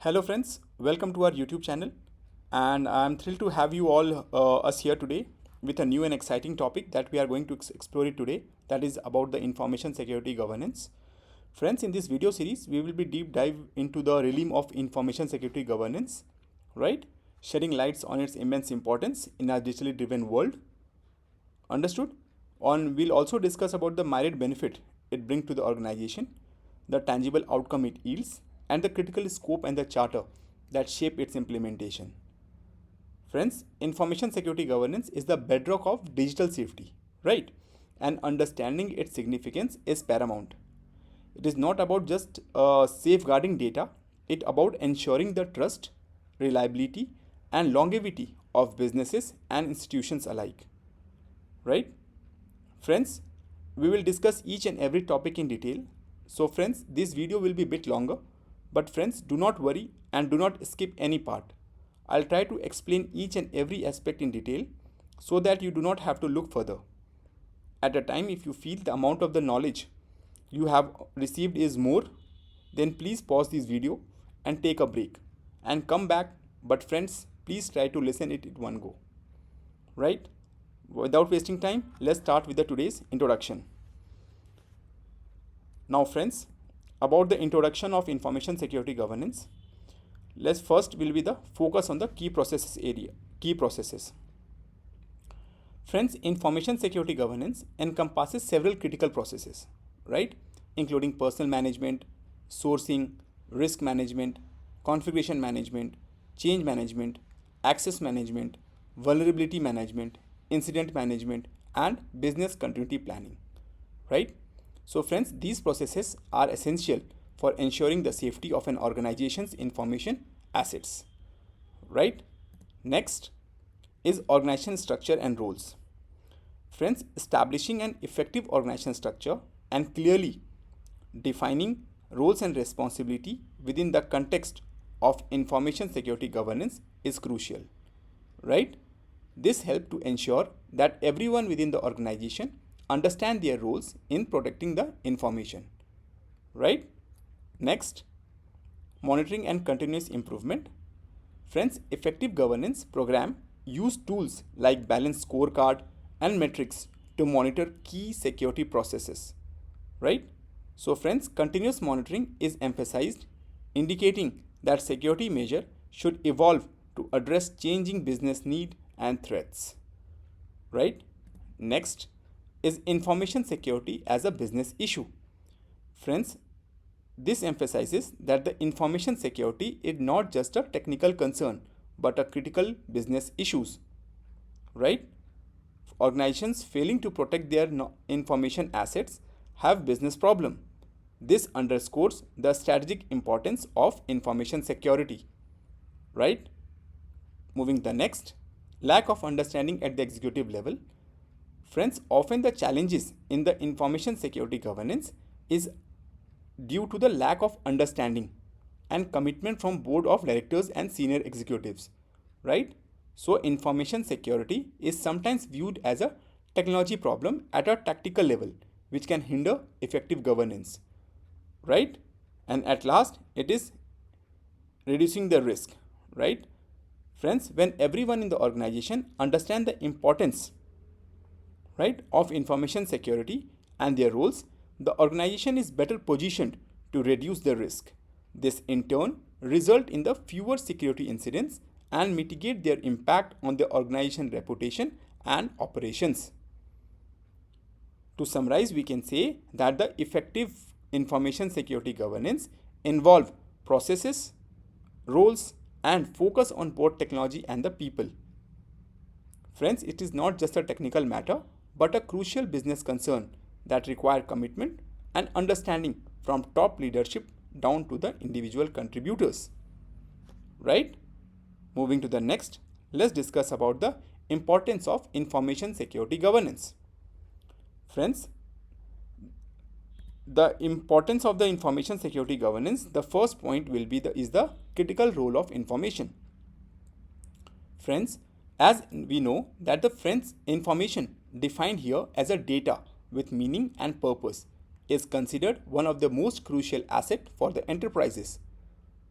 Hello friends, welcome to our YouTube channel, and I'm thrilled to have you all us here today with a new and exciting topic that we are going to explore it today, that is about the information security governance. Friends, in this video series we will be deep dive into the realm of information security governance, right? Shedding lights on its immense importance in our digitally driven world. Understood? On we'll also discuss about the myriad benefit it brings to the organization, the tangible outcome it yields, and the critical scope and the charter that shape its implementation. Friends, information security governance is the bedrock of digital safety, right? And understanding its significance is paramount. It is not about just safeguarding data, it about ensuring the trust, reliability, and longevity of businesses and institutions alike, right? Friends, we will discuss each and every topic in detail. So friends, this video will be a bit longer, but friends, do not worry and do not skip any part. I'll try to explain each and every aspect in detail so that you do not have to look further. At a time, if you feel the amount of the knowledge you have received is more, then please pause this video and take a break and come back. But friends, please try to listen it in one go, right? Without wasting time, let's start with the today's introduction. Now friends, about the introduction of information security governance, let's first will be the focus on the key processes area. Key processes. Friends, information security governance encompasses several critical processes, right? Including personal management, sourcing, risk management, configuration management, change management, access management, vulnerability management, incident management, and business continuity planning, right? So friends, these processes are essential for ensuring the safety of an organization's information assets, right? Next is organization structure and roles. Friends, establishing an effective organization structure and clearly defining roles and responsibility within the context of information security governance is crucial, right? This helps to ensure that everyone within the organization understand their roles in protecting the information, right? Next, monitoring and continuous improvement. Friends, effective governance program use tools like balanced scorecard and metrics to monitor key security processes, right? So friends, continuous monitoring is emphasized, indicating that security measure should evolve to address changing business need and threats, right? Next is information security as a business issue. Friends, this emphasizes that the information security is not just a technical concern but a critical business issues, right? Organizations failing to protect their information assets have business problem. This underscores the strategic importance of information security, right? Moving to the next, lack of understanding at the executive level. Friends, often the challenges in the information security governance is due to the lack of understanding and commitment from board of directors and senior executives, right? So information security is sometimes viewed as a technology problem at a tactical level, which can hinder effective governance, right? And at last, it is reducing the risk, right? Friends, when everyone in the organization understand the importance, right, of information security and their roles, the organization is better positioned to reduce the risk. This in turn result in the fewer security incidents and mitigate their impact on the organization reputation and operations. To summarize, we can say that the effective information security governance involve processes, roles, and focus on both technology and the people. Friends, it is not just a technical matter but a crucial business concern that require commitment and understanding from top leadership down to the individual contributors, right? Moving to the next, let's discuss about the importance of information security governance. Friends, the importance of the information security governance, the first point will be the critical role of information. Friends, as we know that the friends information defined here as a data with meaning and purpose is considered one of the most crucial asset for the enterprises.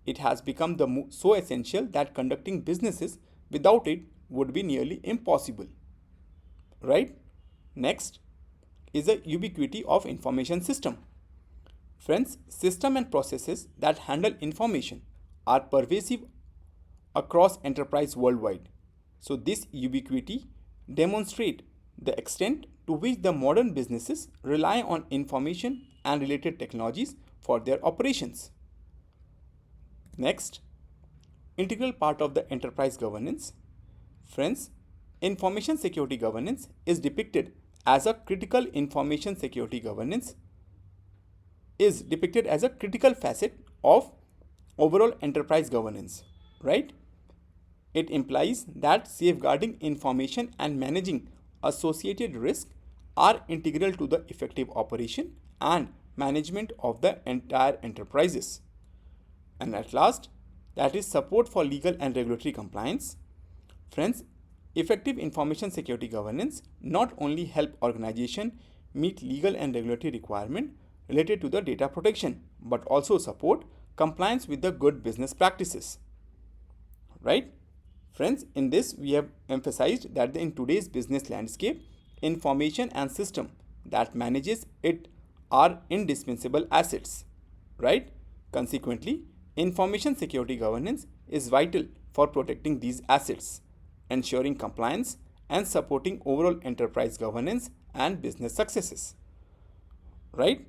it has become so essential that conducting businesses without it would be nearly impossible. Right? Next is the ubiquity of information system. Friends, system and processes that handle information are pervasive across enterprise worldwide. So this ubiquity demonstrates the extent to which the modern businesses rely on information and related technologies for their operations. Next, integral part of the enterprise governance. Friends, information security governance is depicted as a critical information security governance is depicted as a critical facet of overall enterprise governance, right? It implies that safeguarding information and managing associated risk are integral to the effective operation and management of the entire enterprises. And at last, that is support for legal and regulatory compliance. Friends, effective information security governance not only help organization meet legal and regulatory requirement related to the data protection, but also support compliance with the good business practices. Right? Friends, in this we have emphasized that in today's business landscape, information and system that manages it are indispensable assets. Right? Consequently, information security governance is vital for protecting these assets, ensuring compliance and supporting overall enterprise governance and business successes. Right?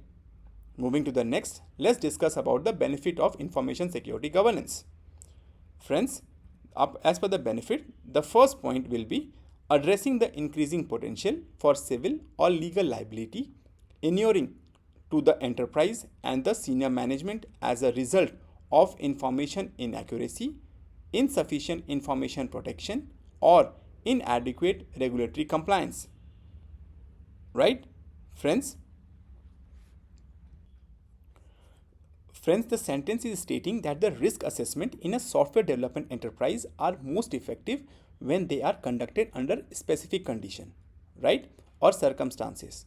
Moving to the next, let's discuss about the benefit of information security governance. Friends, as per the benefit, the first point will be addressing the increasing potential for civil or legal liability inuring to the enterprise and the senior management as a result of information inaccuracy, insufficient information protection, or inadequate regulatory compliance. Right? Friends, the sentence is stating that the risk assessment in a software development enterprise are most effective when they are conducted under specific condition, right, or circumstances.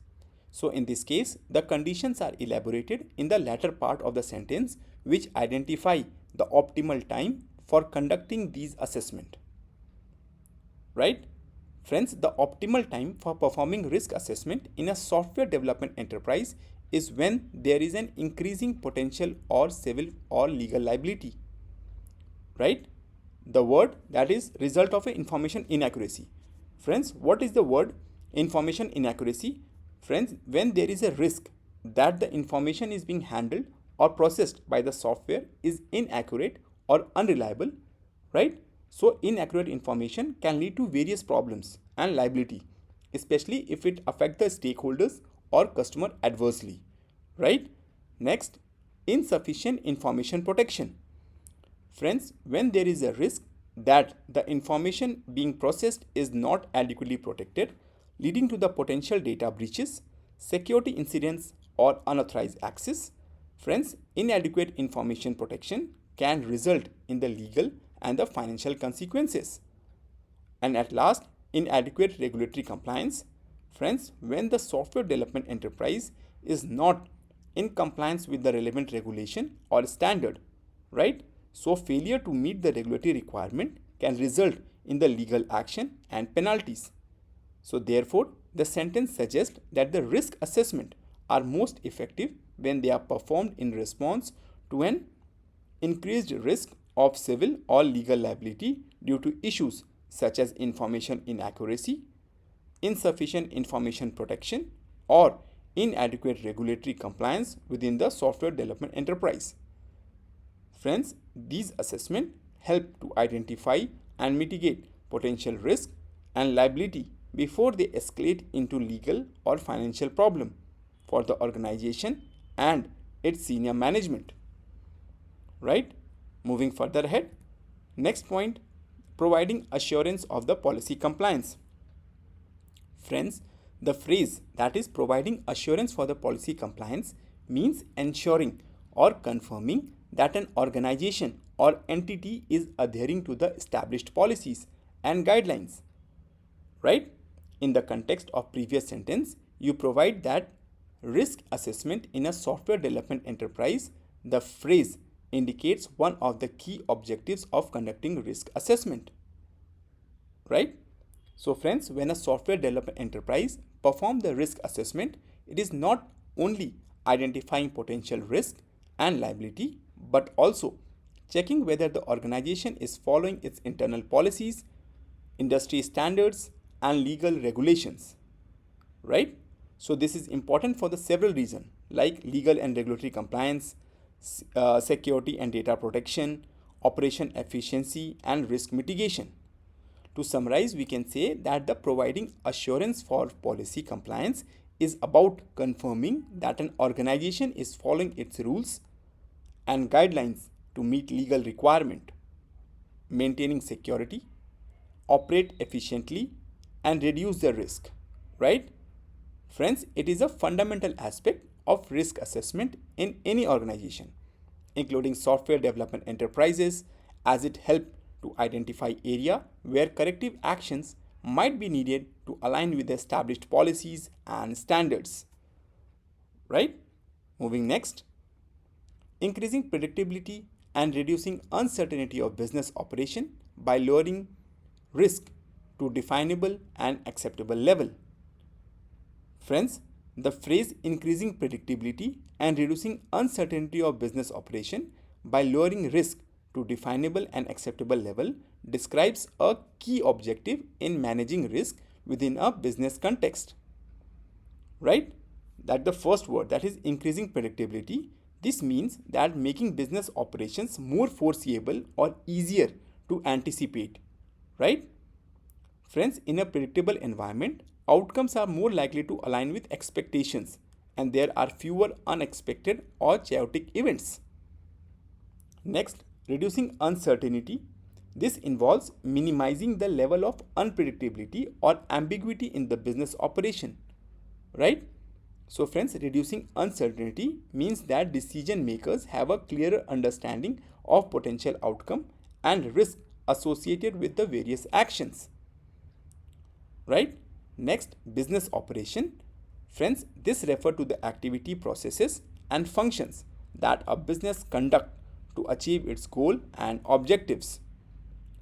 So in this case, the conditions are elaborated in the latter part of the sentence, which identify the optimal time for conducting these assessment. Right? Friends, the optimal time for performing risk assessment in a software development enterprise is when there is an increasing potential or civil or legal liability. Right? The word that is result of information inaccuracy. Friends, what is the word information inaccuracy? Friends, when there is a risk that the information is being handled or processed by the software is inaccurate or unreliable, right? So inaccurate information can lead to various problems and liability, especially if it affects the stakeholders or customer adversely, right? Next, insufficient information protection. Friends, when there is a risk that the information being processed is not adequately protected, leading to the potential data breaches, security incidents, or unauthorized access, friends, inadequate information protection can result in the legal and the financial consequences. And at last, inadequate regulatory compliance. Friends, when the software development enterprise is not in compliance with the relevant regulation or standard, right? So failure to meet the regulatory requirement can result in the legal action and penalties. So therefore, the sentence suggests that the risk assessment are most effective when they are performed in response to an increased risk of civil or legal liability due to issues such as information inaccuracy, insufficient information protection, or inadequate regulatory compliance within the software development enterprise. Friends, these assessments help to identify and mitigate potential risk and liability before they escalate into legal or financial problem for the organization and its senior management. Right? Moving further ahead. Next point, providing assurance of the policy compliance. Friends, the phrase that is providing assurance for the policy compliance means ensuring or confirming that an organization or entity is adhering to the established policies and guidelines. Right? In the context of previous sentence, you provide that risk assessment in a software development enterprise, the phrase indicates one of the key objectives of conducting risk assessment. Right? So friends, when a software development enterprise performs the risk assessment, it is not only identifying potential risk and liability, but also checking whether the organization is following its internal policies, industry standards, and legal regulations. Right? So this is important for the several reasons like legal and regulatory compliance, security and data protection, operation efficiency, and risk mitigation. To summarize, we can say that the providing assurance for policy compliance is about confirming that an organization is following its rules and guidelines to meet legal requirement, maintaining security, operate efficiently, and reduce the risk. Right? Friends, it is a fundamental aspect of risk assessment in any organization, including software development enterprises, as it helps to identify area where corrective actions might be needed to align with established policies and standards. Right? Moving next, increasing predictability and reducing uncertainty of business operation by lowering risk to definable and acceptable level. Friends, the phrase increasing predictability and reducing uncertainty of business operation by lowering risk to definable and acceptable level describes a key objective in managing risk within a business context. Right? That the first word, that is increasing predictability. This means that making business operations more foreseeable or easier to anticipate. Right? Friends, in a predictable environment, outcomes are more likely to align with expectations and there are fewer unexpected or chaotic events. Next, reducing uncertainty. This involves minimizing the level of unpredictability or ambiguity in the business operation. Right? So friends, reducing uncertainty means that decision makers have a clearer understanding of potential outcome and risk associated with the various actions. Right? Next, business operation. Friends, this refers to the activity, processes, and functions that a business conduct to achieve its goal and objectives.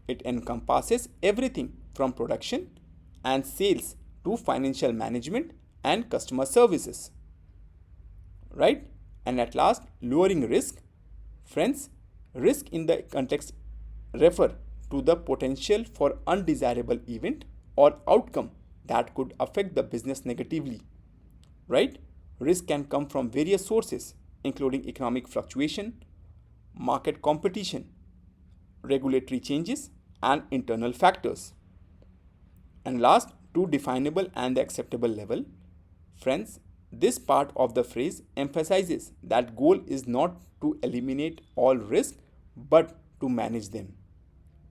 It encompasses everything from production and sales to financial management and customer services. Right? And at last, lowering risk. Friends, risk in the context refer to the potential for undesirable event or outcome that could affect the business negatively. Right? Risk can come from various sources, including economic fluctuation, market competition, regulatory changes, and internal factors. And last, to definable and the acceptable level. Friends, this part of the phrase emphasizes that goal is not to eliminate all risk but to manage them.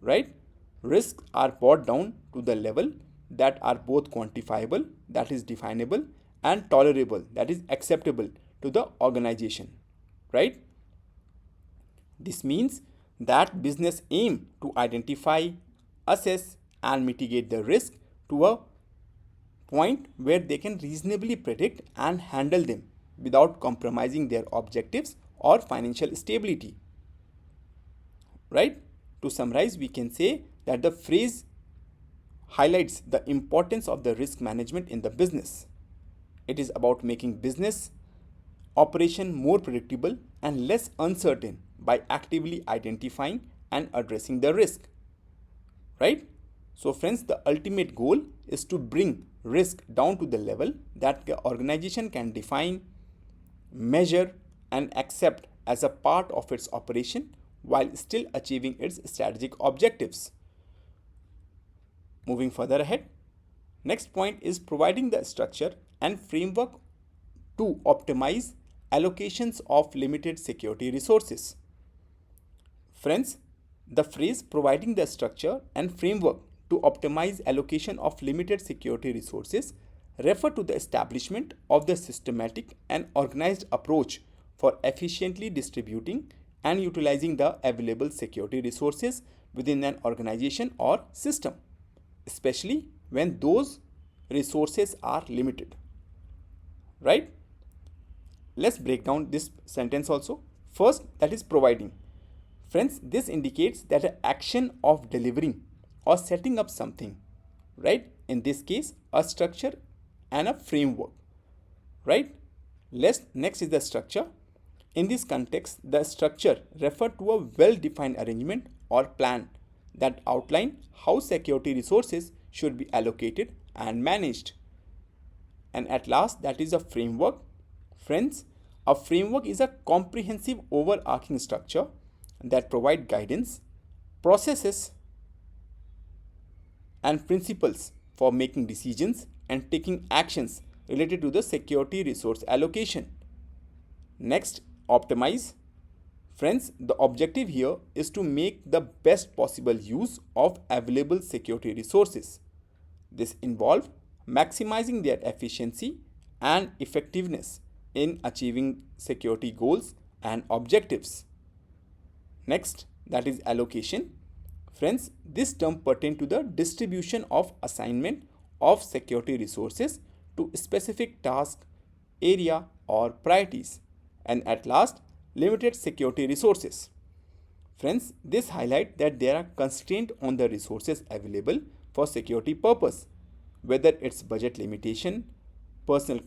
Right? Risks are brought down to the level that are both quantifiable, that is definable, and tolerable, that is acceptable to the organization. Right? This means that business aim to identify, assess, and mitigate the risk to a point where they can reasonably predict and handle them without compromising their objectives or financial stability. Right? To summarize, we can say that the phrase highlights the importance of the risk management in the business. It is about making business operation more predictable and less uncertain by actively identifying and addressing the risk. Right? So friends, the ultimate goal is to bring risk down to the level that the organization can define, measure, and accept as a part of its operation while still achieving its strategic objectives. Moving further ahead, next point is providing the structure and framework to optimize allocations of limited security resources. Friends, the phrase providing the structure and framework to optimize allocation of limited security resources refer to the establishment of the systematic and organized approach for efficiently distributing and utilizing the available security resources within an organization or system, especially when those resources are limited. Right? Let's break down this sentence also. First, that is providing. Friends, this indicates that an action of delivering or setting up something, right? In this case, a structure and a framework, right? Next is the structure. In this context, the structure refers to a well-defined arrangement or plan that outline how security resources should be allocated and managed. And at last, that is a framework. Friends, a framework is a comprehensive overarching structure that provide guidance, processes, and principles for making decisions and taking actions related to the security resource allocation. Next, optimize. Friends, the objective here is to make the best possible use of available security resources. This involves maximizing their efficiency and effectiveness in achieving security goals and objectives. Next, that is allocation. Friends, this term pertains to the distribution of assignment of security resources to specific task, area, or priorities. And at last, limited security resources. Friends, this highlights that there are constraints on the resources available for security purpose, whether it's budget limitation, personal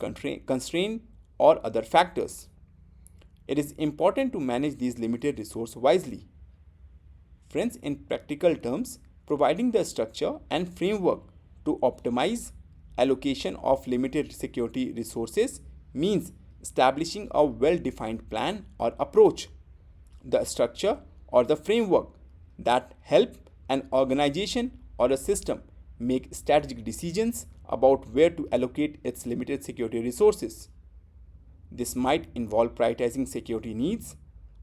constraint, or other factors. It is important to manage these limited resources wisely. Friends, in practical terms, providing the structure and framework to optimize allocation of limited security resources means establishing a well-defined plan or approach. The structure or the framework that help an organization or a system make strategic decisions about where to allocate its limited security resources. This might involve prioritizing security needs,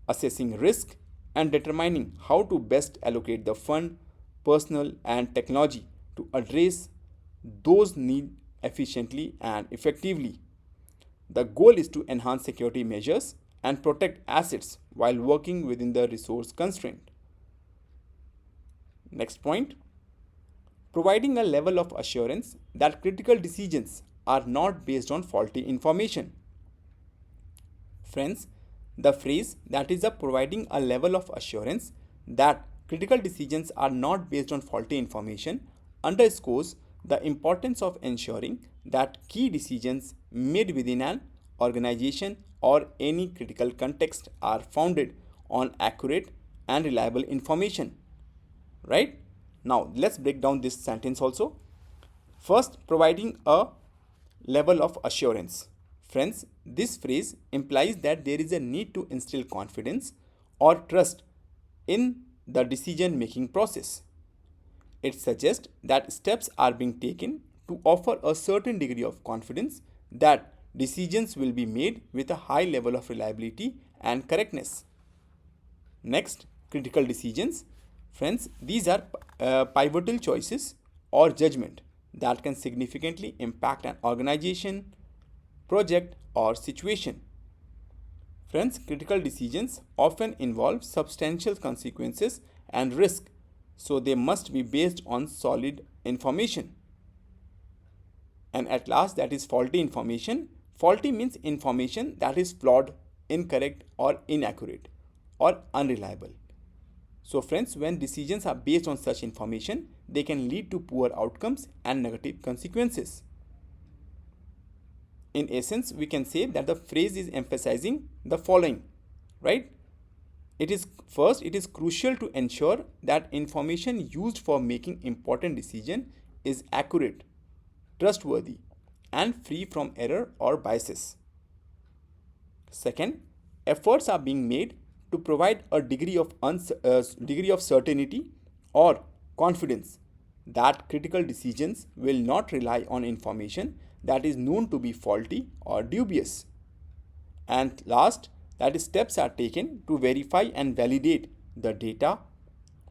assessing risk, and determining how to best allocate the fund, personnel, and technology to address those needs efficiently and effectively. The goal is to enhance security measures and protect assets while working within the resource constraint. Next point, providing a level of assurance that critical decisions are not based on faulty information. Friends, the phrase that is providing a level of assurance that critical decisions are not based on faulty information underscores the importance of ensuring that key decisions made within an organization or any critical context are founded on accurate and reliable information. Right? Now, let's break down this sentence also. First, providing a level of assurance. Friends, this phrase implies that there is a need to instill confidence or trust in the decision-making process. It suggests that steps are being taken to offer a certain degree of confidence that decisions will be made with a high level of reliability and correctness. Next, critical decisions. Friends, these are pivotal choices or judgment that can significantly impact an organization, project, or situation. Friends, critical decisions often involve substantial consequences and risk, so they must be based on solid information. And at last, that is faulty information. Faulty means information that is flawed, incorrect, or inaccurate, or unreliable. So friends, when decisions are based on such information, they can lead to poor outcomes and negative consequences. In essence, we can say that the phrase is emphasizing the following, right? It is crucial to ensure that information used for making important decision is accurate, trustworthy, and free from error or biases. Second, efforts are being made to provide a degree of certainty or confidence that critical decisions will not rely on information that is known to be faulty or dubious. And last, that steps are taken to verify and validate the data,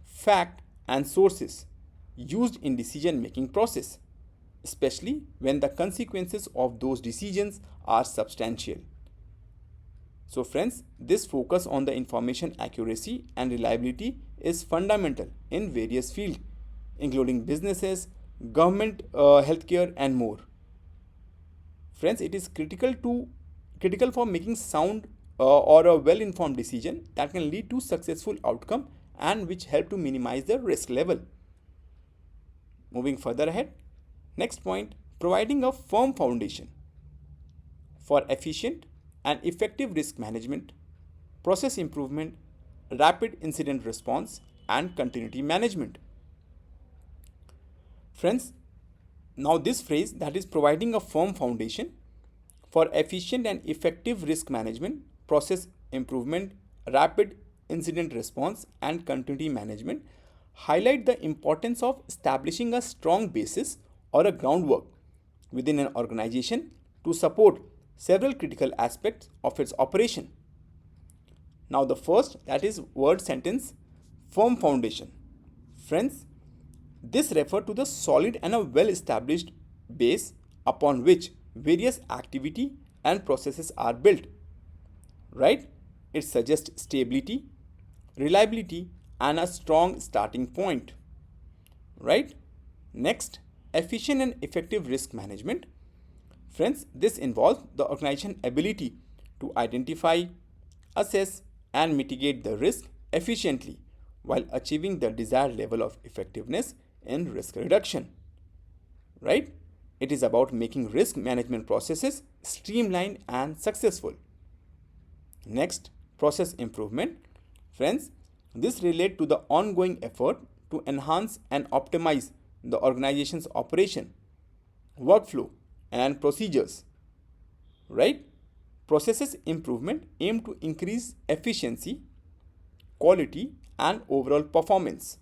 fact, and sources used in decision-making process, especially when the consequences of those decisions are substantial. So friends, this focus on the information accuracy and reliability is fundamental in various fields, including businesses, government, healthcare, and more. Friends, it is critical for making sound or a well-informed decision that can lead to successful outcome and which help to minimize the risk level. Moving further ahead, next point, providing a firm foundation for efficient and effective risk management, process improvement, rapid incident response, and continuity management. Friends, now this phrase, that is providing a firm foundation for efficient and effective risk management, process improvement, rapid incident response, and continuity management, highlight the importance of establishing a strong basis or a groundwork within an organization to support several critical aspects of its operation. Now the first, that is word sentence, firm foundation. Friends, this refers to the solid and a well-established base upon which various activity and processes are built. Right? It suggests stability, reliability, and a strong starting point. Right? Next, efficient and effective risk management. Friends, this involves the organization's ability to identify, assess, and mitigate the risk efficiently while achieving the desired level of effectiveness in risk reduction. Right? It is about making risk management processes streamlined and successful. Next, process improvement. Friends, this relates to the ongoing effort to enhance and optimize the organization's operation, workflow, and procedures. Right? Processes improvement aim to increase efficiency, quality, and overall performance.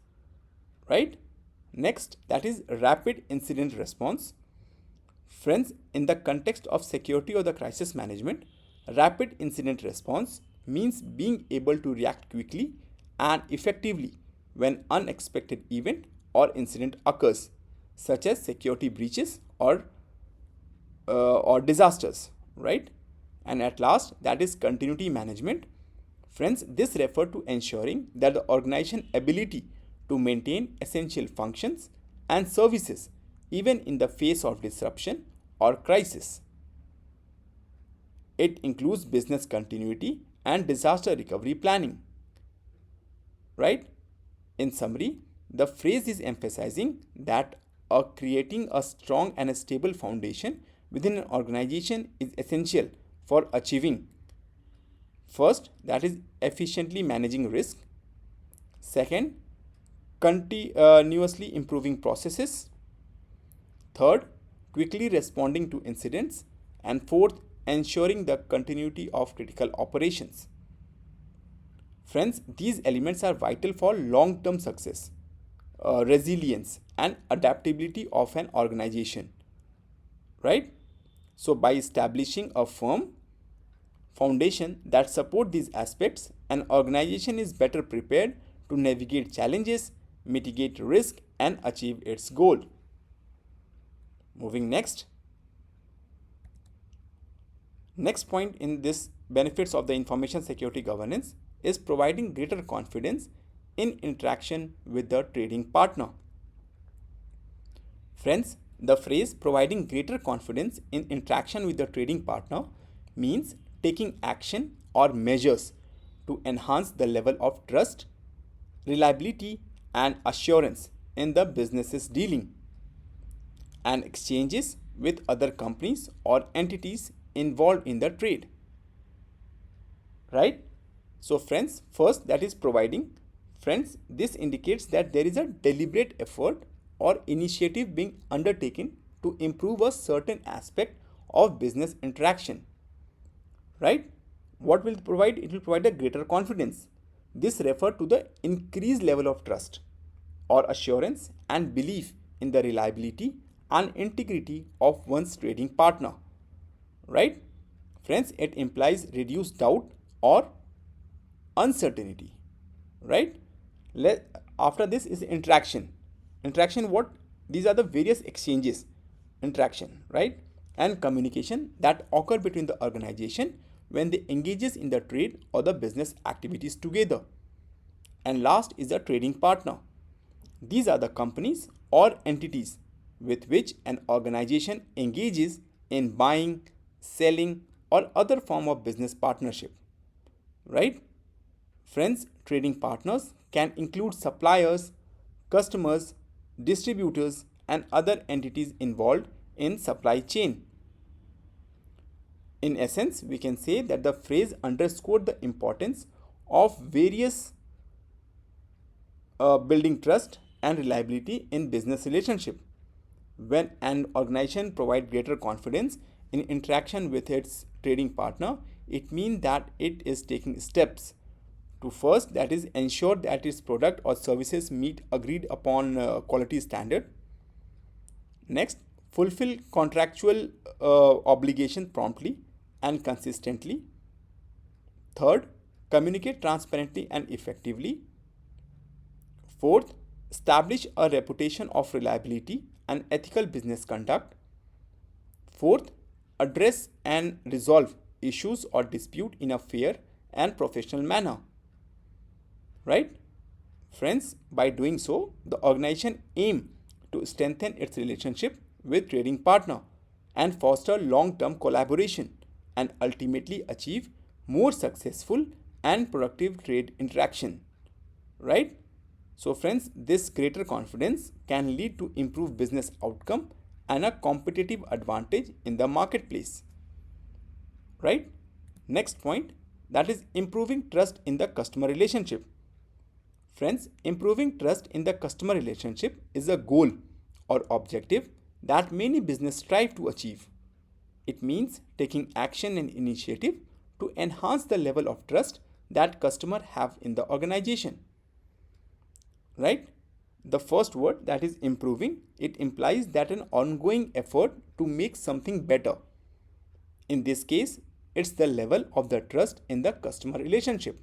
Right? Next, that is rapid incident response. Friends, in the context of security or the crisis management, rapid incident response means being able to react quickly and effectively when unexpected event or incident occurs, such as security breaches or disasters. Right? And at last, that is continuity management. Friends, this refers to ensuring that the organization ability to maintain essential functions and services even in the face of disruption or crisis. It includes business continuity and disaster recovery planning. Right? In summary, the phrase is emphasizing that creating a strong and a stable foundation within an organization is essential for achieving first, that is efficiently managing risk. Second, continuously improving processes. Third, quickly responding to incidents. And fourth, ensuring the continuity of critical operations. Friends, these elements are vital for long-term success, resilience, and adaptability of an organization. Right? So by establishing a firm foundation that support these aspects, an organization is better prepared to navigate challenges, mitigate risk, and achieve its goal. Moving next. Next point in this benefits of the information security governance is providing greater confidence in interaction with the trading partner. Friends, the phrase providing greater confidence in interaction with the trading partner means taking action or measures to enhance the level of trust, reliability, and assurance in the business's dealing and exchanges with other companies or entities involved in the trade. Right? So friends, first, that is providing. Friends, this indicates that there is a deliberate effort or initiative being undertaken to improve a certain aspect of business interaction. Right? What will it provide? It will provide a greater confidence. This refers to the increased level of trust or assurance and belief in the reliability and integrity of one's trading partner. Right? Friends, it implies reduced doubt or uncertainty. Right? After this is interaction. Interaction, what? These are the various exchanges, interaction, right? And communication that occur between the organization when they engages in the trade or the business activities together. And last is the trading partner. These are the companies or entities with which an organization engages in buying, selling, or other form of business partnership. right? Friends, trading partners can include suppliers, customers, distributors, and other entities involved in supply chain. In essence, we can say that the phrase underscored the importance of various building trust and reliability in business relationship. When an organization provides greater confidence in interaction with its trading partner, it means that it is taking steps to first, that is, ensure that its product or services meet agreed upon quality standard. Next, fulfill contractual obligation promptly and consistently. Third, communicate transparently and effectively. Fourth, establish a reputation of reliability and ethical business conduct. Fourth, address and resolve issues or dispute in a fair and professional manner. Right? Friends, by doing so, the organization aims to strengthen its relationship with trading partner and foster long-term collaboration and ultimately achieve more successful and productive trade interaction. Right? So friends, this greater confidence can lead to improved business outcome and a competitive advantage in the marketplace. Right? Next point, that is improving trust in the customer relationship. Friends, improving trust in the customer relationship is a goal or objective that many businesses strive to achieve. It means taking action and initiative to enhance the level of trust that customers have in the organization. Right? The first word, that is improving, it implies that an ongoing effort to make something better. In this case, it's the level of the trust in the customer relationship.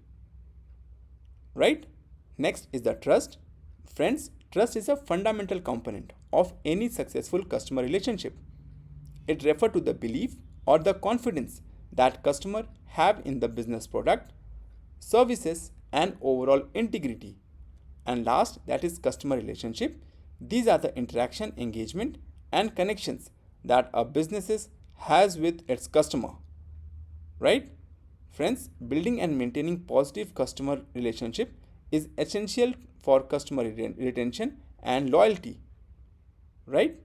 Right? Next is the trust. Friends, trust is a fundamental component of any successful customer relationship. It refers to the belief or the confidence that customers have in the business product, services, and overall integrity. And last, that is customer relationship. These are the interaction, engagement, and connections that a business has with its customer. Right? Friends, building and maintaining positive customer relationship is essential for customer retention and loyalty. Right?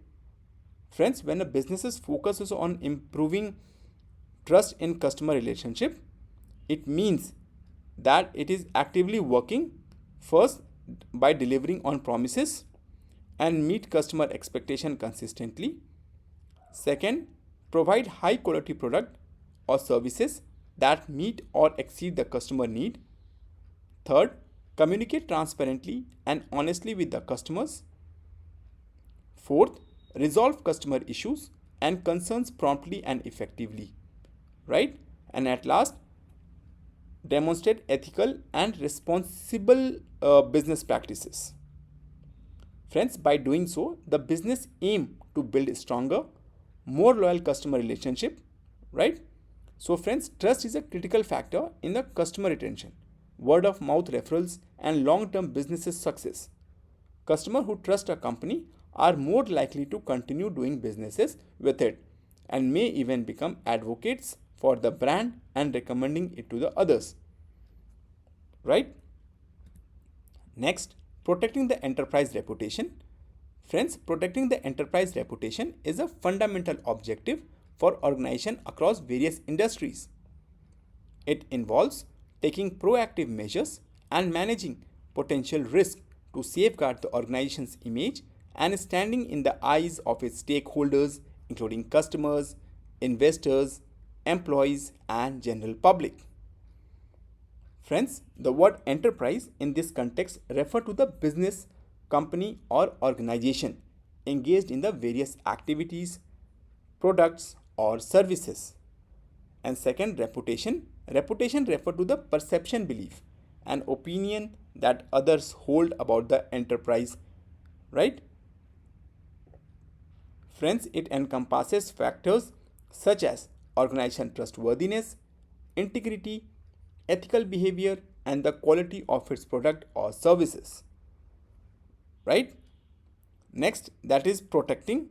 Friends, when a business focuses on improving trust in customer relationship, it means that it is actively working first by delivering on promises and meet customer expectation consistently. Second, provide high quality product or services that meet or exceed the customer need. Third, communicate transparently and honestly with the customers. Fourth, resolve customer issues and concerns promptly and effectively. Right? And at last, demonstrate ethical and responsible business practices. Friends, by doing so, the business aim to build a stronger, more loyal customer relationship, right? So friends, trust is a critical factor in the customer retention, word of mouth referrals, and long-term business success. Customers who trust a company are more likely to continue doing businesses with it and may even become advocates for the brand and recommending it to the others. Right? Next, protecting the enterprise reputation. Friends, protecting the enterprise reputation is a fundamental objective for organizations across various industries. It involves taking proactive measures and managing potential risk to safeguard the organization's image and standing in the eyes of its stakeholders, including customers, investors, employees, and general public. Friends, the word enterprise in this context refer to the business, company, or organization engaged in the various activities, products, or services. And second, reputation. Reputation refer to the perception, belief, and opinion that others hold about the enterprise, right? Friends, it encompasses factors such as organization trustworthiness, integrity, ethical behavior, and the quality of its product or services. Right? Next, that is protecting.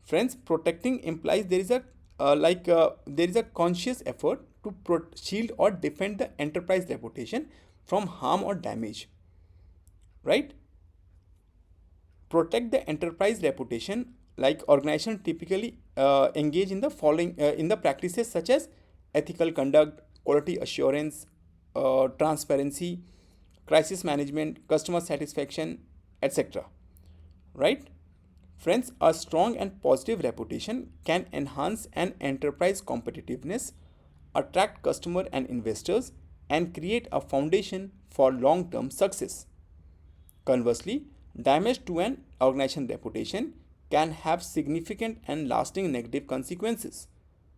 Friends, protecting implies there is a conscious effort to shield or defend the enterprise reputation from harm or damage, right? Protect the enterprise reputation, like organization typically engage in the following in the practices such as ethical conduct, quality assurance, transparency, crisis management, customer satisfaction, etc., right? Friends, a strong and positive reputation can enhance an enterprise competitiveness, attract customer and investors, and create a foundation for long-term success. Conversely, damage to an organization reputation can have significant and lasting negative consequences.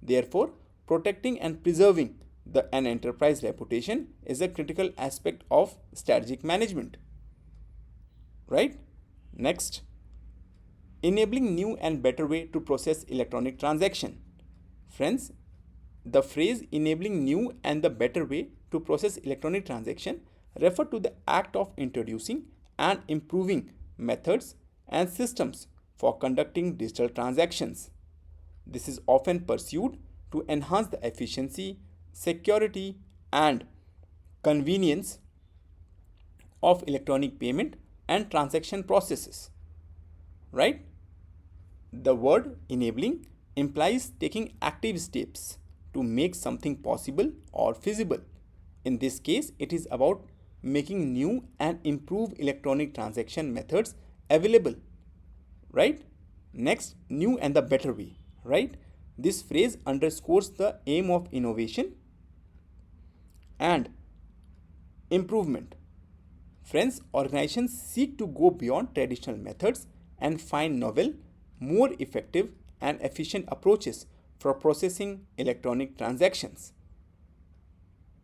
Therefore, protecting and preserving an enterprise reputation is a critical aspect of strategic management. Right? Next, enabling new and better way to process electronic transaction. Friends, the phrase enabling new and the better way to process electronic transaction refer to the act of introducing and improving methods and systems for conducting digital transactions. This is often pursued to enhance the efficiency, security, and convenience of electronic payment and transaction processes. Right? The word enabling implies taking active steps to make something possible or feasible. In this case, it is about making new and improved electronic transaction methods available. Right? Next, new and the better way. Right? This phrase underscores the aim of innovation and improvement. Friends, organizations seek to go beyond traditional methods and find novel, more effective, and efficient approaches for processing electronic transactions.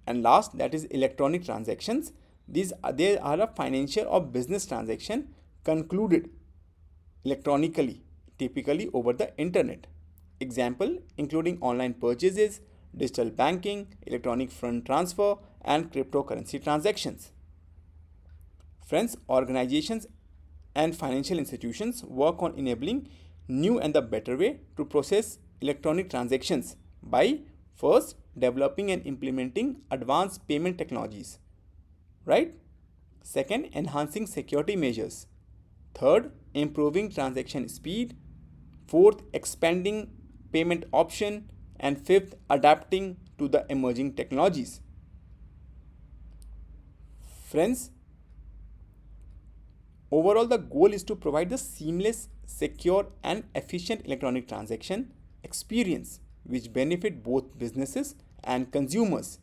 And last, that is electronic transactions. They are a financial or business transaction concluded electronically, typically over the internet. Example including online purchases, digital banking, electronic fund transfer, and cryptocurrency transactions. Friends, organizations and financial institutions work on enabling new and the better way to process electronic transactions by first developing and implementing advanced payment technologies, right? Second, enhancing security measures. Third, improving transaction speed. Fourth, expanding payment option. And fifth, adapting to the emerging technologies. Friends, overall, the goal is to provide the seamless, secure, and efficient electronic transaction experience which benefit both businesses and consumers.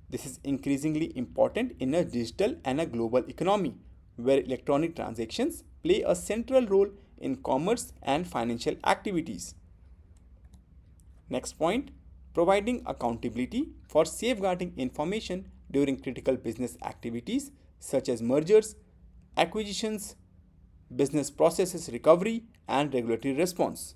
This is increasingly important in a digital and a global economy where electronic transactions play a central role in commerce and financial activities. Next point, providing accountability for safeguarding information during critical business activities such as mergers, acquisitions, business processes recovery, and regulatory response.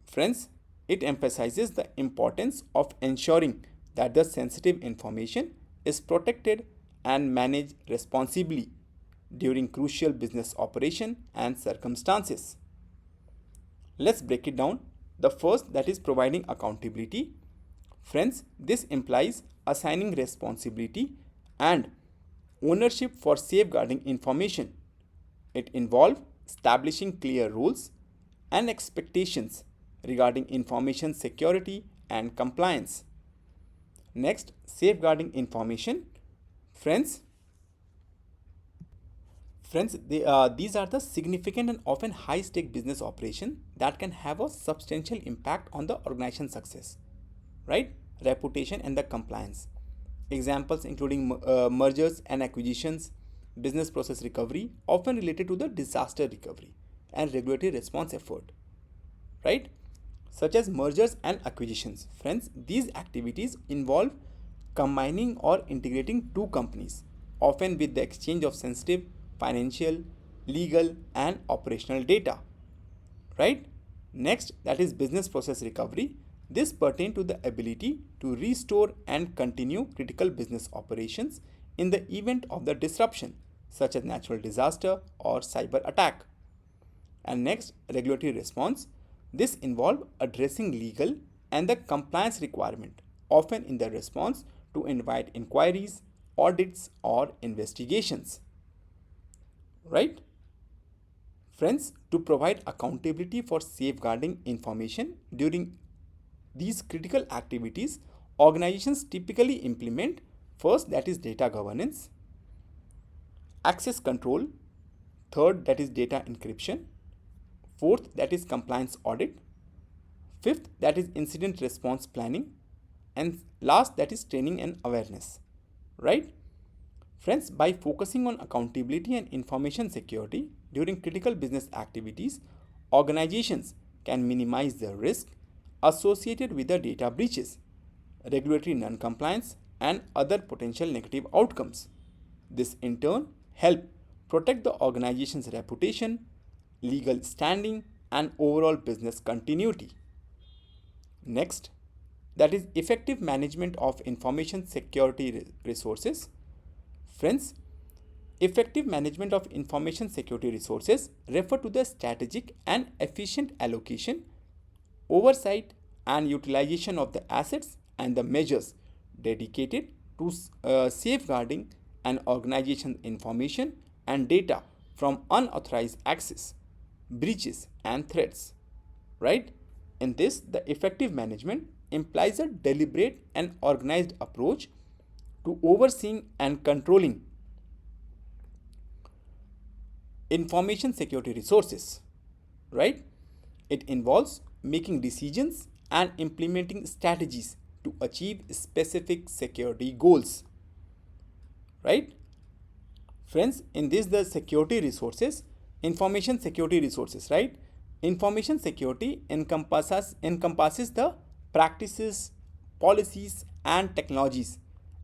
Friends, it emphasizes the importance of ensuring that the sensitive information is protected and managed responsibly during crucial business operation and circumstances. Let's break it down. The first, that is providing accountability. Friends, this implies assigning responsibility and ownership for safeguarding information. It involves establishing clear rules and expectations regarding information security and compliance. Next, safeguarding information. Friends, these are the significant and often high-stake business operations that can have a substantial impact on the organization's success, right? Reputation and the compliance. Examples including mergers and acquisitions, business process recovery, often related to the disaster recovery, and regulatory response effort, right? Such as mergers and acquisitions. Friends, these activities involve combining or integrating two companies, often with the exchange of sensitive financial, legal, and operational data, right? Next, that is business process recovery. This pertains to the ability to restore and continue critical business operations in the event of the disruption, such as natural disaster or cyber attack. And next, regulatory response. This involves addressing legal and the compliance requirement, often in the response to invite inquiries, audits, or investigations. Right? Friends, to provide accountability for safeguarding information during these critical activities, organizations typically implement first, that is data governance, access control, third, that is data encryption, fourth, that is compliance audit, fifth, that is incident response planning, and last, that is training and awareness. Right? Friends, by focusing on accountability and information security during critical business activities, organizations can minimize the risk associated with the data breaches, regulatory non-compliance, and other potential negative outcomes. This in turn help protect the organization's reputation, legal standing, and overall business continuity. Next, that is effective management of information security resources. Friends, effective management of information security resources refer to the strategic and efficient allocation, oversight, and utilization of the assets and the measures dedicated to safeguarding an organization's information and data from unauthorized access, breaches, and threats. Right? In this, the effective management implies a deliberate and organized approach to overseeing and controlling information security resources. Right? It involves making decisions and implementing strategies to achieve specific security goals. Right? Friends, in this, the security resources, information security resources, right? Information security encompasses the practices, policies, and technologies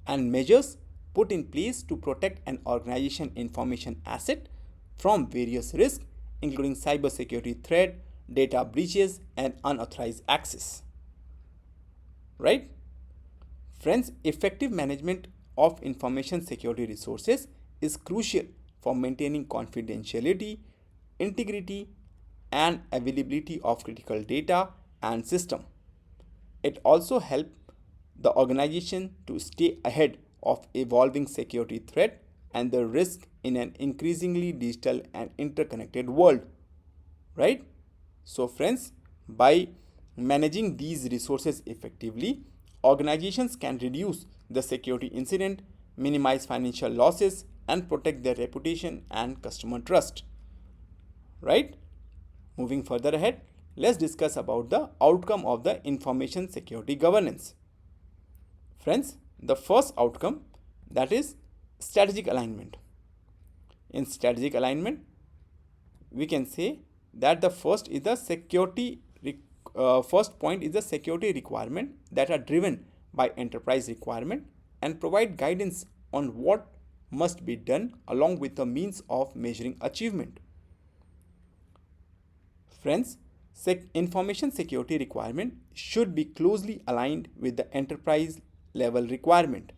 and measures put in place to protect an organization information asset from various risks, including cybersecurity threat, data breaches, and unauthorized access. Right? Friends, effective management of information security resources is crucial for maintaining confidentiality, integrity, and availability of critical data and system. It also helps the organization to stay ahead of evolving security threat and the risk in an increasingly digital and interconnected world. Right? So friends, by managing these resources effectively, organizations can reduce the security incident, minimize financial losses, and protect their reputation and customer trust. Right? Moving further ahead, let's discuss about the outcome of the information security governance. Friends, the first outcome, that is strategic alignment. In strategic alignment, we can say that the first is the first point is the security requirement that are driven by enterprise requirement and provide guidance on what must be done along with the means of measuring achievement. Friends, information security requirement should be closely aligned with the enterprise level requirement.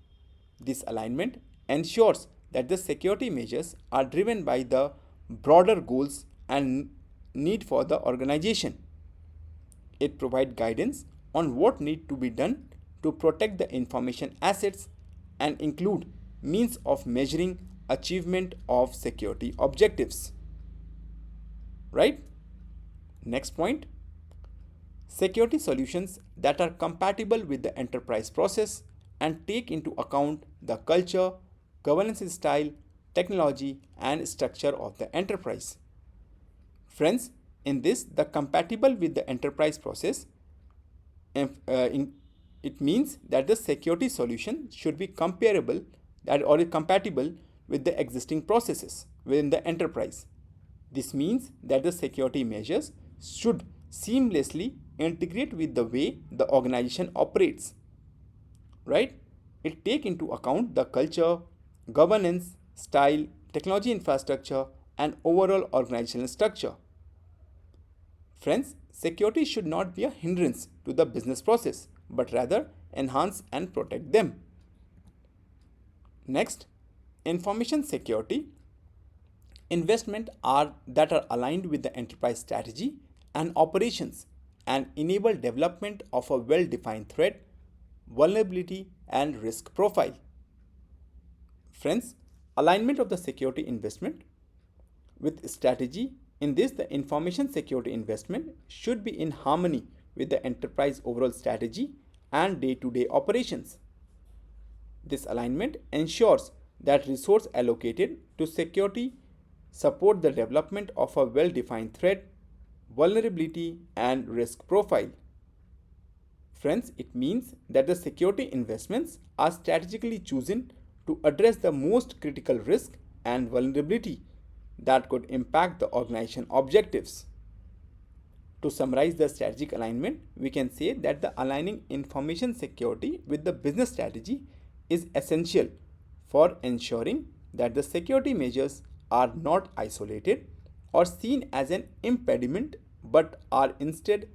This alignment ensures that the security measures are driven by the broader goals and need for the organization. It provides guidance on what need to be done to protect the information assets and include means of measuring achievement of security objectives. Right? Next point, security solutions that are compatible with the enterprise process and take into account the culture, governance style, technology, and structure of the enterprise. Friends, in this, the compatible with the enterprise process, it means that the security solution should be comparable or compatible with the existing processes within the enterprise. This means that the security measures should seamlessly integrate with the way the organization operates. Right? It take into account the culture, governance, style, technology infrastructure, and overall organizational structure. Friends, security should not be a hindrance to the business process, but rather enhance and protect them. Next, information security investment that are aligned with the enterprise strategy and operations and enable development of a well-defined threat, vulnerability, and risk profile. Friends, alignment of the security investment with strategy. In this, the information security investment should be in harmony with the enterprise overall strategy and day-to-day operations. This alignment ensures that resources allocated to security support the development of a well-defined threat, vulnerability, and risk profile. Friends, it means that the security investments are strategically chosen to address the most critical risk and vulnerability that could impact the organization objectives. To summarize the strategic alignment, we can say that the aligning information security with the business strategy is essential for ensuring that the security measures are not isolated or seen as an impediment but are instead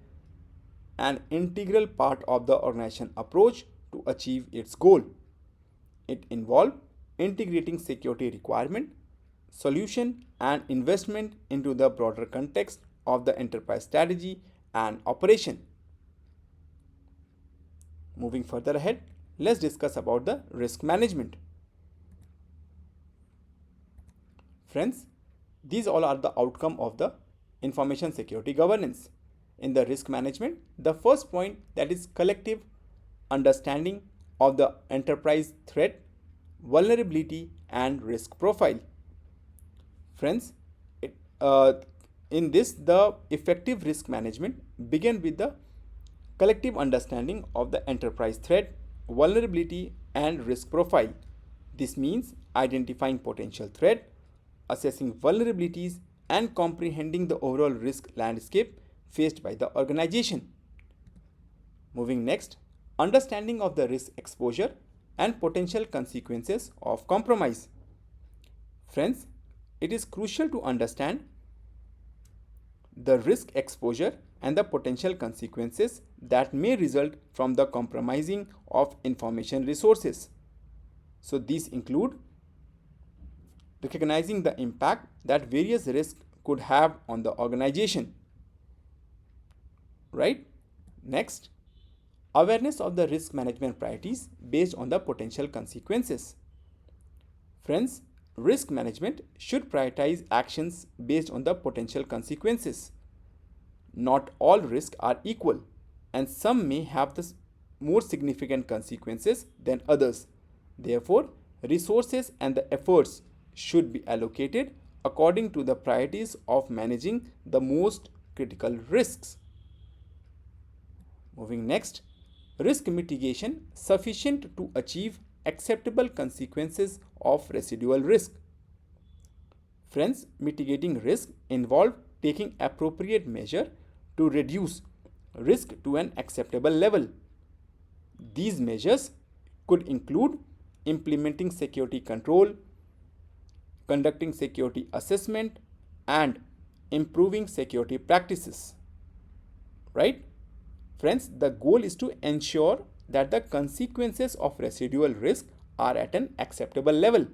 an integral part of the organization approach to achieve its goal. It involves integrating security requirement, solution, and investment into the broader context of the enterprise strategy and operation. Moving further ahead, let's discuss about the risk management. Friends, these all are the outcome of the information security governance. In the risk management, the first point, that is collective understanding of the enterprise threat, vulnerability, and risk profile. Friends, in this, the effective risk management begin with the collective understanding of the enterprise threat, vulnerability, and risk profile. This means identifying potential threat, assessing vulnerabilities, and comprehending the overall risk landscape faced by the organization. Moving next, understanding of the risk exposure and potential consequences of compromise. Friends, it is crucial to understand the risk exposure and the potential consequences that may result from the compromising of information resources. So these include recognizing the impact that various risks could have on the organization. Right? Next, awareness of the risk management priorities based on the potential consequences. Friends, risk management should prioritize actions based on the potential consequences. Not all risks are equal, and some may have the more significant consequences than others. Therefore, resources and the efforts should be allocated according to the priorities of managing the most critical risks. Moving next, risk mitigation sufficient to achieve acceptable consequences of residual risk. Friends, mitigating risk involve taking appropriate measure to reduce risk to an acceptable level. These measures could include implementing security control, conducting security assessment, and improving security practices. Right? Friends, the goal is to ensure that the consequences of residual risk are at an acceptable level.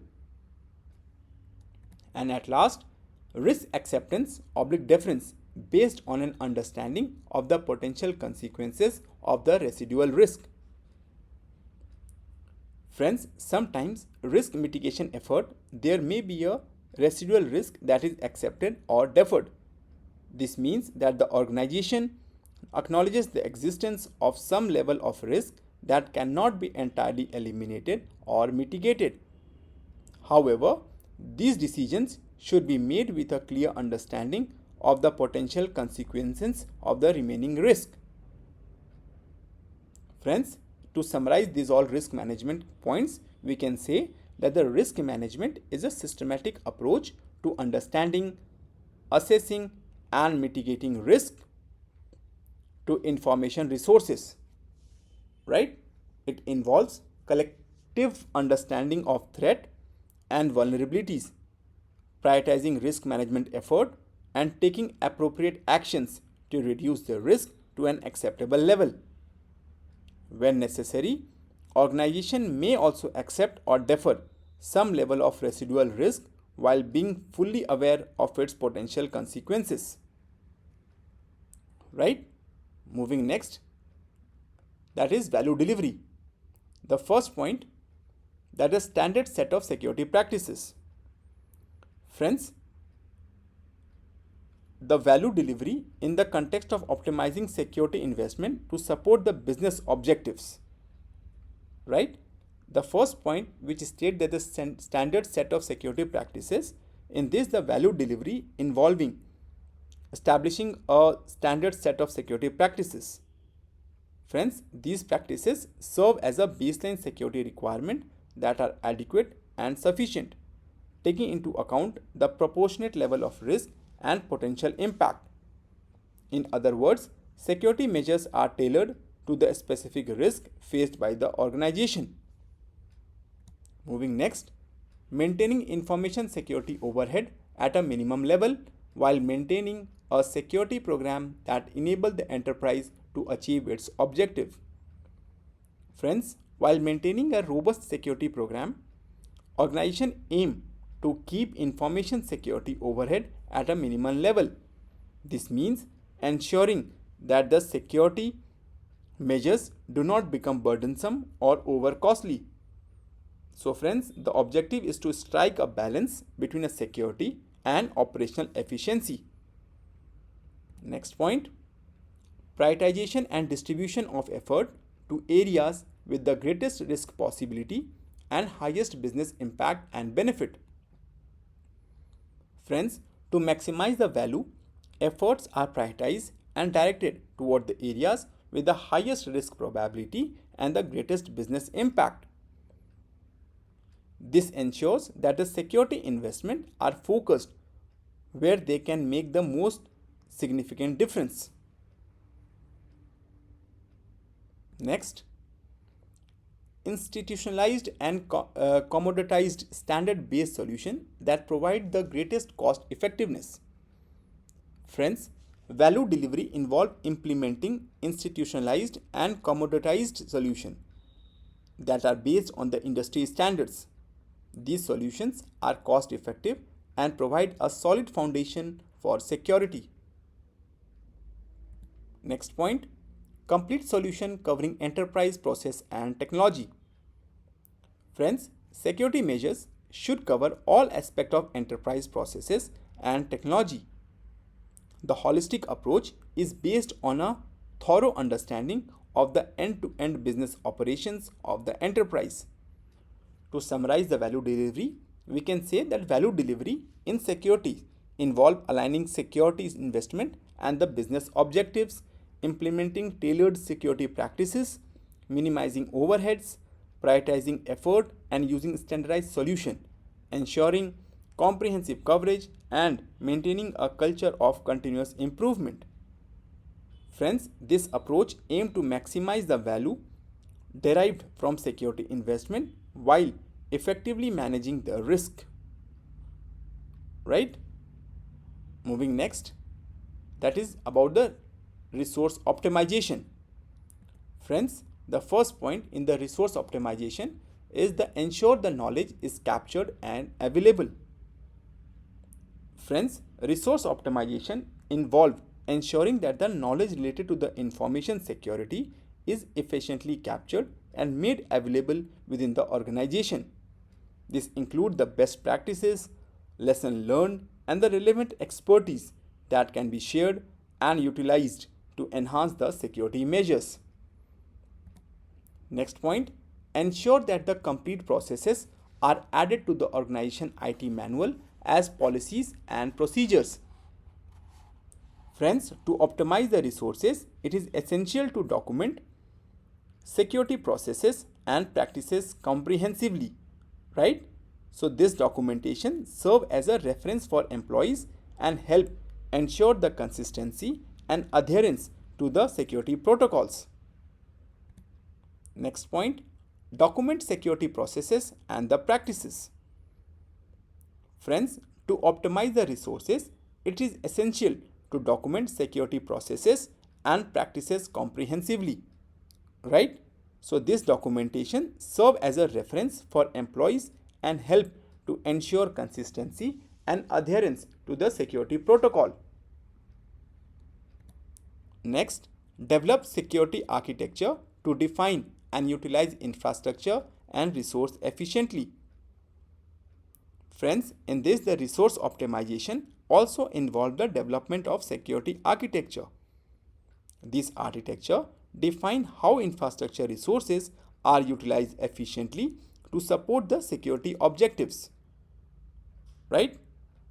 And at last, risk acceptance / deference based on an understanding of the potential consequences of the residual risk. Friends, sometimes risk mitigation effort, there may be a residual risk that is accepted or deferred. This means that the organization acknowledges the existence of some level of risk that cannot be entirely eliminated or mitigated. However, these decisions should be made with a clear understanding of the potential consequences of the remaining risk. Friends, to summarize these all risk management points, we can say that the risk management is a systematic approach to understanding, assessing, and mitigating risk to information resources. Right? It involves collective understanding of threat and vulnerabilities, prioritizing risk management effort, and taking appropriate actions to reduce the risk to an acceptable level. When necessary, organization may also accept or defer some level of residual risk while being fully aware of its potential consequences. Right? Moving next, that is value delivery. The first point, that is standard set of security practices. Friends, the value delivery in the context of optimizing security investment to support the business objectives, right? The first point, which states that the standard set of security practices, in this the value delivery involving establishing a standard set of security practices. Friends, these practices serve as a baseline security requirement that are adequate and sufficient, taking into account the proportionate level of risk and potential impact. In other words, security measures are tailored to the specific risk faced by the organization. Moving next, maintaining information security overhead at a minimum level while maintaining a security program that enables the enterprise to achieve its objective. Friends, while maintaining a robust security program, organizations aim to keep information security overhead at a minimum level. This means ensuring that the security measures do not become burdensome or over costly. So friends, the objective is to strike a balance between a security and operational efficiency. Next point, prioritization and distribution of effort to areas with the greatest risk possibility and highest business impact and benefit. Friends, to maximize the value, efforts are prioritized and directed toward the areas with the highest risk probability and the greatest business impact. This ensures that the security investments are focused where they can make the most significant difference. Next, institutionalized and commoditized standard-based solution that provide the greatest cost effectiveness. Friends, value delivery involve implementing institutionalized and commoditized solutions that are based on the industry standards. These solutions are cost effective and provide a solid foundation for security. Next point, complete solution covering enterprise process and technology. Friends, security measures should cover all aspects of enterprise processes and technology. The holistic approach is based on a thorough understanding of the end-to-end business operations of the enterprise. To summarize the value delivery, we can say that value delivery in security involve aligning securities investment and the business objectives, implementing tailored security practices, minimizing overheads, prioritizing effort and using standardized solution, ensuring comprehensive coverage and maintaining a culture of continuous improvement. Friends, this approach aims to maximize the value derived from security investment while effectively managing the risk. Right? Moving next, that is about the resource optimization. Friends, the first point in the resource optimization is to ensure the knowledge is captured and available. Friends, resource optimization involves ensuring that the knowledge related to the information security is efficiently captured and made available within the organization. This includes the best practices, lessons learned, and the relevant expertise that can be shared and utilized to enhance the security measures. Next point, ensure that the complete processes are added to the organization IT manual as policies and procedures. Friends, to optimize the resources, it is essential to document security processes and practices comprehensively, right? So this documentation serves as a reference for employees and help ensure the consistency and adherence to the security protocols. Next point, document security processes and the practices. Friends, to optimize the resources, it is essential to document security processes and practices comprehensively, right? So this documentation serves as a reference for employees and help to ensure consistency and adherence to the security protocol. Next, develop security architecture to define and utilize infrastructure and resource efficiently. Friends, in this the resource optimization also involves the development of security architecture. This architecture defines how infrastructure resources are utilized efficiently to support the security objectives. Right?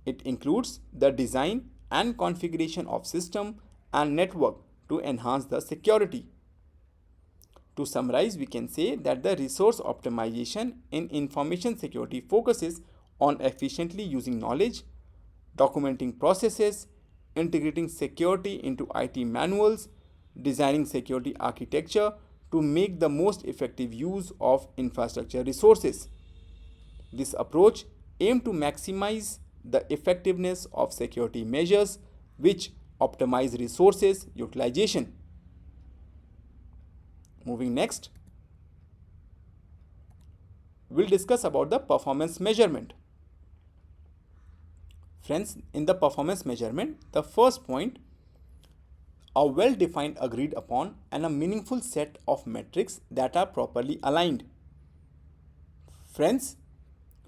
It includes the design and configuration of system and network to enhance the security. To summarize, we can say that the resource optimization in information security focuses on efficiently using knowledge, documenting processes, integrating security into IT manuals, designing security architecture to make the most effective use of infrastructure resources. This approach aims to maximize the effectiveness of security measures which optimize resources utilization. Moving next, we'll discuss about the performance measurement. Friends, in the performance measurement, the first point, a well-defined, agreed upon, and a meaningful set of metrics that are properly aligned. Friends,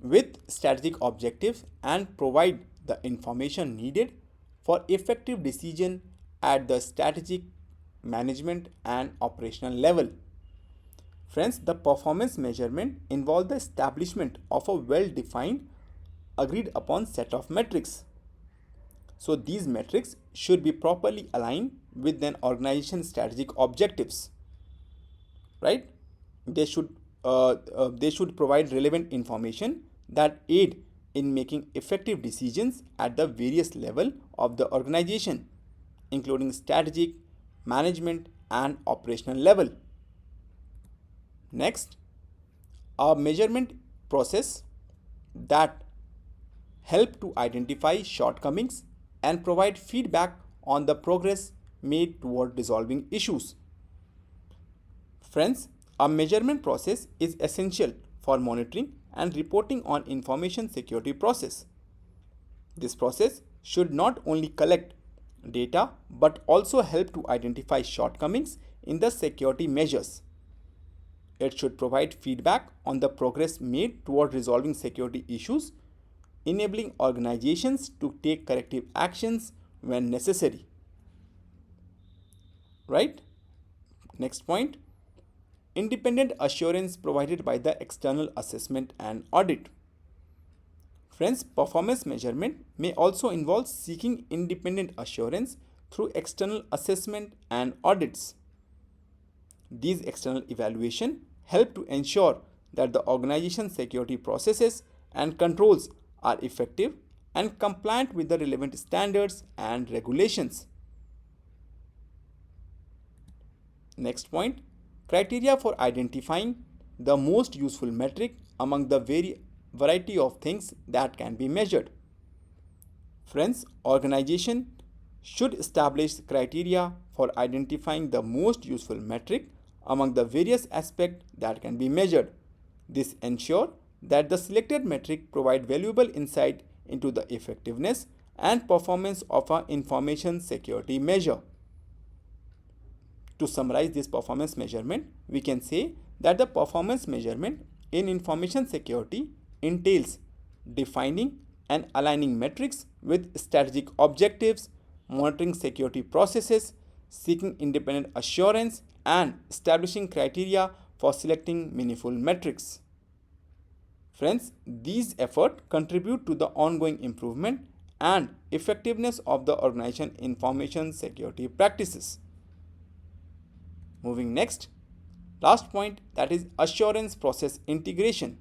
with strategic objectives and provide the information needed for effective decision at the strategic, management, and operational level. Friends, the performance measurement involves the establishment of a well-defined, agreed upon set of metrics. So these metrics should be properly aligned with an organization's strategic objectives. Right? They should provide relevant information that aid in making effective decisions at the various level of the organization, including strategic, management, and operational level. Next, a measurement process that help to identify shortcomings and provide feedback on the progress made toward resolving issues. Friends, a measurement process is essential for monitoring and reporting on information security process. This process should not only collect data but also help to identify shortcomings in the security measures. It should provide feedback on the progress made toward resolving security issues, enabling organizations to take corrective actions when necessary. Right? Next point, independent assurance provided by the external assessment and audit. Friends, performance measurement may also involve seeking independent assurance through external assessment and audits. These external evaluations help to ensure that the organization's security processes and controls are effective and compliant with the relevant standards and regulations. Next point, criteria for identifying the most useful metric among the variety of things that can be measured. Friends, organization should establish criteria for identifying the most useful metric among the various aspects that can be measured. This ensures that the selected metric provide valuable insight into the effectiveness and performance of an information security measure. To summarize this performance measurement, we can say that the performance measurement in information security entails defining and aligning metrics with strategic objectives, monitoring security processes, seeking independent assurance, and establishing criteria for selecting meaningful metrics. Friends, these efforts contribute to the ongoing improvement and effectiveness of the organization information security practices. Moving next, last point, that is assurance process integration.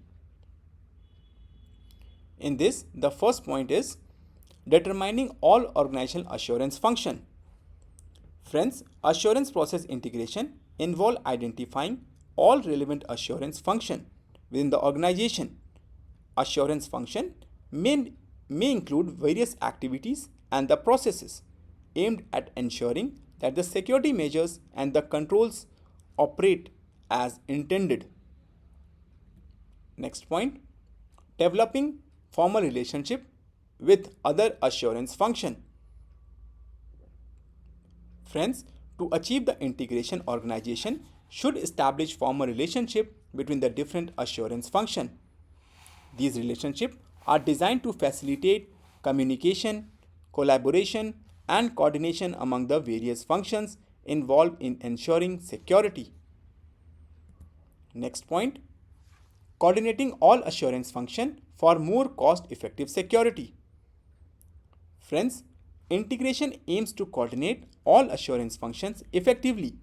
In this, the first point is determining all organizational assurance function. Friends, assurance process integration involve identifying all relevant assurance function within the organization. Assurance function may include various activities and the processes aimed at ensuring that the security measures and the controls operate as intended. Next point, developing formal relationship with other assurance function. Friends, To achieve the integration, organization should establish formal relationship between the different assurance functions. These relationships are designed to facilitate communication, collaboration, and coordination among the various functions involved in ensuring security. Next point, coordinating all assurance functions for more cost-effective security. Friends, integration aims to coordinate all assurance functions effectively,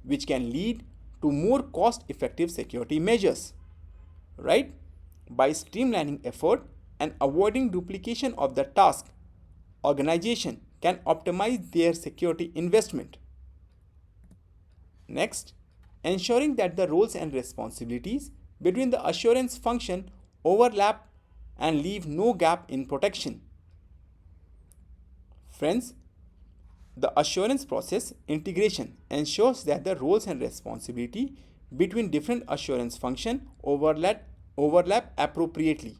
which can lead to more cost-effective security measures, right? By streamlining effort and avoiding duplication of the task, organization can optimize their security investment. Next, ensuring that the roles and responsibilities between the assurance function overlap and leave no gap in protection. Friends, the assurance process integration ensures that the roles and responsibility between different assurance functions overlap appropriately,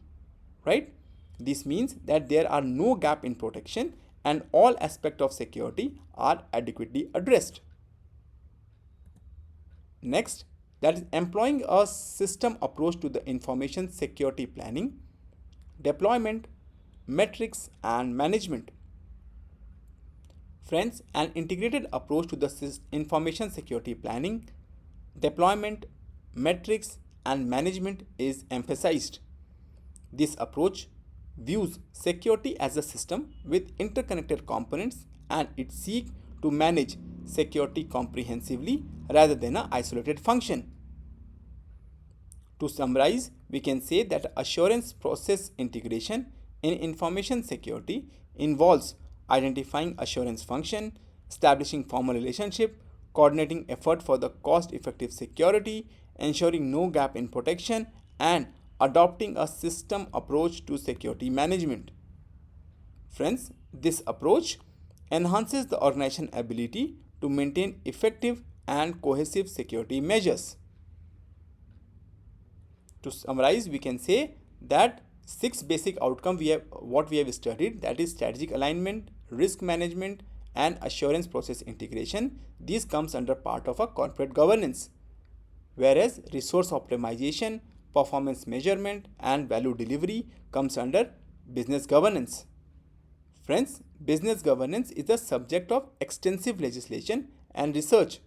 right? This means that there are no gap in protection and all aspects of security are adequately addressed. Next, that is employing a system approach to the information security planning, deployment, metrics, and management. Friends, an integrated approach to the information security planning, deployment, metrics, and management is emphasized. This approach views security as a system with interconnected components and it seeks to manage security comprehensively rather than an isolated function. To summarize, we can say that assurance process integration in information security involves identifying assurance function, establishing formal relationship, coordinating effort for the cost-effective security, ensuring no gap in protection, and adopting a system approach to security management. Friends, this approach enhances the organization's ability to maintain effective and cohesive security measures. To summarize, we can say that six basic outcomes we have studied, that is strategic alignment, risk management, and assurance process integration. These comes under part of a corporate governance, whereas resource optimization, performance measurement, and value delivery comes under business governance. Friends, business governance is the subject of extensive legislation and research,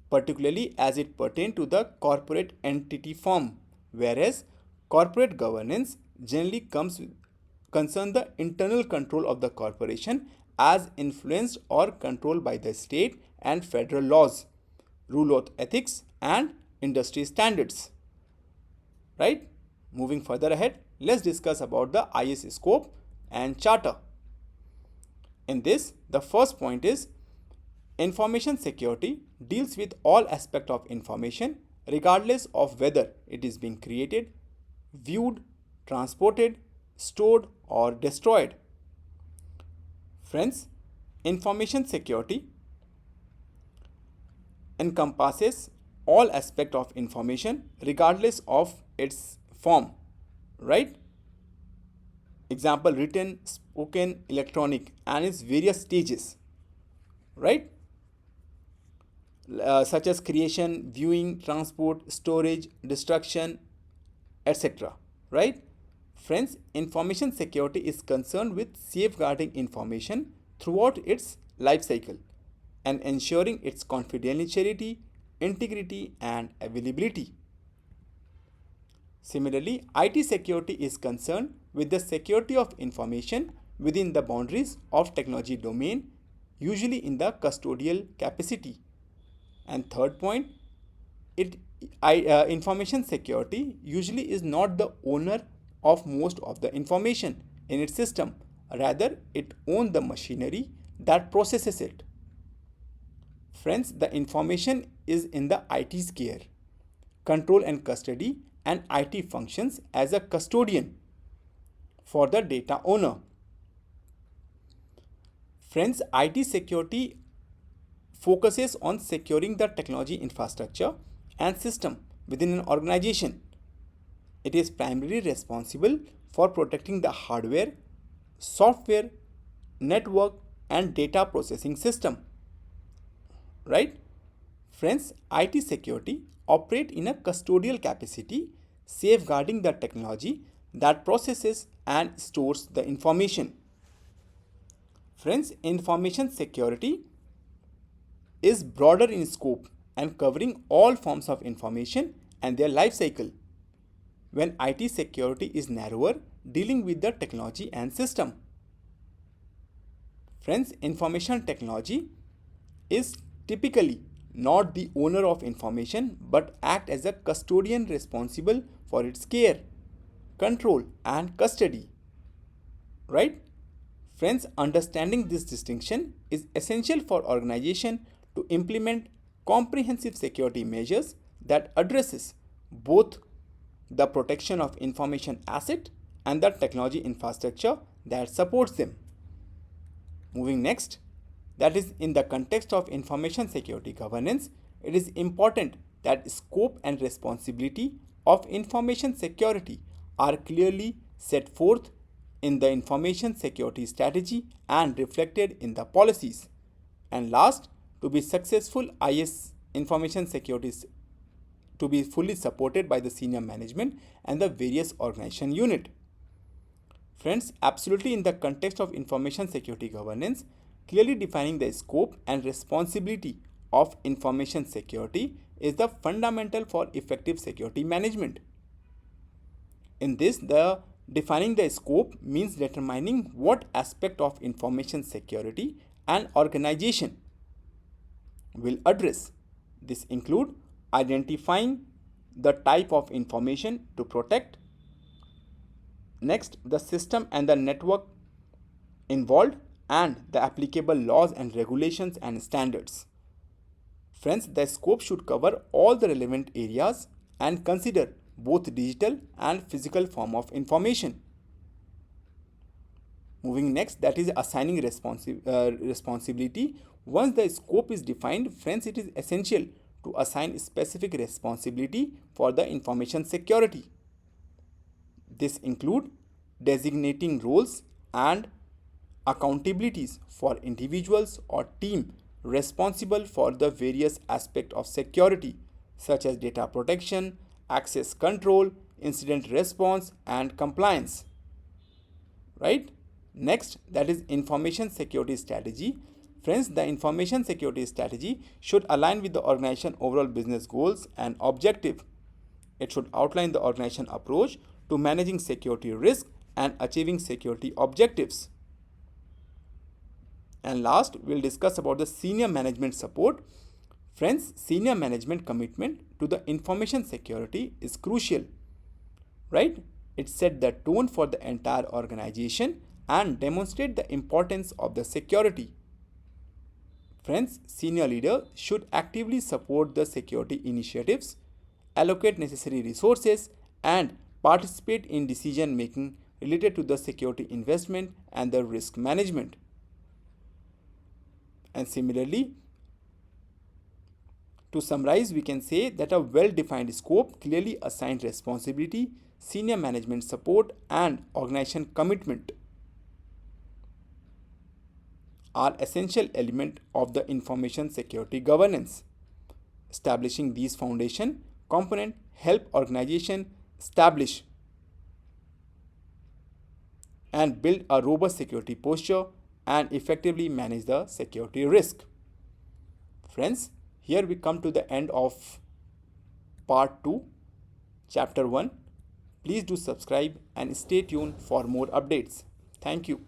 particularly as it pertains to the corporate entity form, whereas corporate governance generally concern the internal control of the corporation as influenced or controlled by the state and federal laws, rule of ethics, and industry standards. Right? Moving further ahead, let's discuss about the IS scope and charter. In this, the first point is information security deals with all aspects of information regardless of whether it is being created, viewed, transported, stored, or destroyed. Friends, information security encompasses all aspects of information regardless of its form, right? Example, written, spoken, electronic, and its various stages, right? Such as creation, viewing, transport, storage, destruction, etc. Right? Friends, information security is concerned with safeguarding information throughout its life cycle and ensuring its confidentiality, integrity, and availability. Similarly, IT security is concerned with the security of information within the boundaries of technology domain, usually in the custodial capacity. And third point, information security usually is not the owner of most of the information in its system. Rather, it owns the machinery that processes it. Friends, the information is in the IT's care, control and custody, and IT functions as a custodian for the data owner. Friends, IT security focuses on securing the technology infrastructure and system within an organization. It is primarily responsible for protecting the hardware, software, network, and data processing system. right? Friends, IT security operate in a custodial capacity, safeguarding the technology that processes and stores the information. Friends, information security is broader in scope and covering all forms of information and their life cycle, when IT security is narrower, dealing with the technology and system. Friends, information technology is typically not the owner of information but act as a custodian responsible for its care, control and custody. Right? Friends, understanding this distinction is essential for organization to implement comprehensive security measures that addresses both the protection of information asset and the technology infrastructure that supports them. Moving next, that is in the context of information security governance, it is important that scope and responsibility of information security are clearly set forth in the information security strategy and reflected in the policies. And last, to be successful IS information security to be fully supported by the senior management and the various organization unit. Friends, absolutely in the context of information security governance, clearly defining the scope and responsibility of information security is the fundamental for effective security management. In this, the defining the scope means determining what aspect of information security an organization will address. This include identifying the type of information to protect. Next, the system and the network involved and the applicable laws and regulations and standards. Friends, the scope should cover all the relevant areas and consider both digital and physical form of information. Moving next, that is assigning responsibility. Once the scope is defined, friends, it is essential to assign specific responsibility for the information security. This include designating roles and accountabilities for individuals or team responsible for the various aspects of security such as data protection, access control, incident response and compliance. Right? Next, that is information security strategy. Friends, the information security strategy should align with the organization overall business goals and objective. It should outline the organization approach to managing security risk and achieving security objectives. And last, we'll discuss about the senior management support. Friends, senior management commitment to the information security is crucial, right? It set the tone for the entire organization and demonstrate the importance of the security. Friends, senior leader should actively support the security initiatives, allocate necessary resources, and participate in decision making related to the security investment and the risk management. And similarly, to summarize, we can say that a well-defined scope, clearly assigned responsibility, senior management support, and organization commitment are essential elements of the information security governance. Establishing these foundation components help organization establish and build a robust security posture and effectively manage the security risk. Friends, here we come to the end of part 2, chapter 1. Please do subscribe and stay tuned for more updates. Thank you.